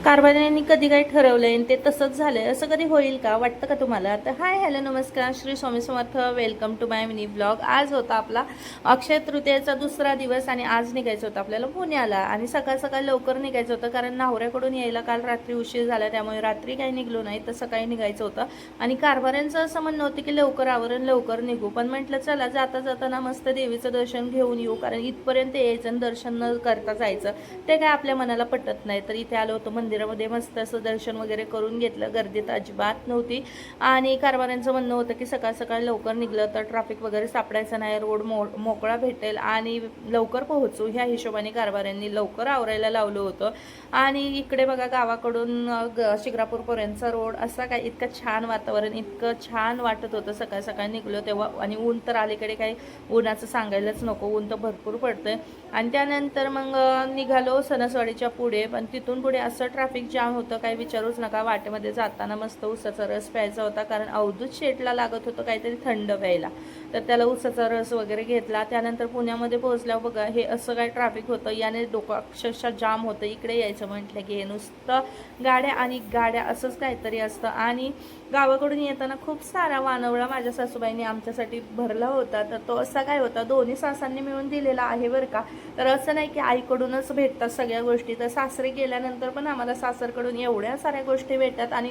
कारभाऱ्यांनी कधी काही ठरवलंय आणि ते तसंच झालंय असं कधी होईल का? वाटतं का तुम्हाला? तर हाय हॅलो नमस्कार, Shri Swami Samarth, welcome to my mini blog. आज होता आपला अक्षय तृतीयेचा दुसरा दिवस आणि आज निघायचं होतं आपल्याला पुण्याला. आणि सकाळ सकाळ लवकर निघायचं होतं कारण नाहोऱ्याकडून यायला काल रात्री उशीर झाला, त्यामुळे रात्री काही निघलो नाही तर सकाळी निघायचं होतं. आणि कारभाऱ्यांचं असं म्हणणं होतं की लवकर आवरून लवकर निघू, पण म्हटलं चला जाता जाताना मस्त देवीचं दर्शन घेऊन येऊ, कारण इथपर्यंत यायचं आणि दर्शन न करता जायचं ते काय आपल्या मनाला पटत नाही. तर इथे आलो होतो मंदिरामध्ये, मस्त असं दर्शन वगैरे करून घेतलं. गर्दी तर अजिबात नव्हती. आणि कारभाऱ्यांचं म्हणणं होतं की सकाळ सकाळ लवकर निघलं तर ट्रॅफिक वगैरे सापडायचं नाही, रोड मोकळा भेटेल आणि लवकर पोहोचू, ह्या हिशोबाने कारभाऱ्यांनी लवकर आवरायला लावलं होतं. आणि इकडे बघा गावाकडून शिक्रापूरपर्यंतचा रोड असा काय इतकं छान वातावरण, इतकं छान वाटत होतं सकाळ सकाळ निघलो तेव्हा. आणि ऊन तर अलीकडे काही उन्हाचं सांगायलाच नको, ऊन तर भरपूर पडतंय. आणि त्यानंतर मग निघालो सणसवाडीच्या पुढे, पण तिथून पुढे असं ट्रॅफिक जाम होतं काही विचारूच नका. वाटेमध्ये जाताना मस्त उसाचा रस प्यायचा होता, कारण अवधूत शेटला लागत होतं काहीतरी थंड प्यायला, तर त्याला उसाचा रस वगैरे घेतला. त्यानंतर पुण्यामध्ये पोहोचल्यावर बघा हे असं काय ट्रॅफिक होतं, याने डोकं अक्षरशः जाम होतं. इकडे यायचं म्हटलं की हे नुसतं गाड्या आणि गाड्या असंच काहीतरी असतं. आणि गावाकडून येताना खूप सारा वानवळा माझ्या सासूबाईंनी आमच्यासाठी भरला होता, तर तो असा काय होता दोन्ही सासांनी मिळून दिलेला आहे बरं का. तर असं नाही की आईकडूनच भेटतात सगळ्या गोष्टी, तर सासरे गेल्यानंतर पण आम्हाला सासरकडून एवढ्या साऱ्या गोष्टी भेटतात. आणि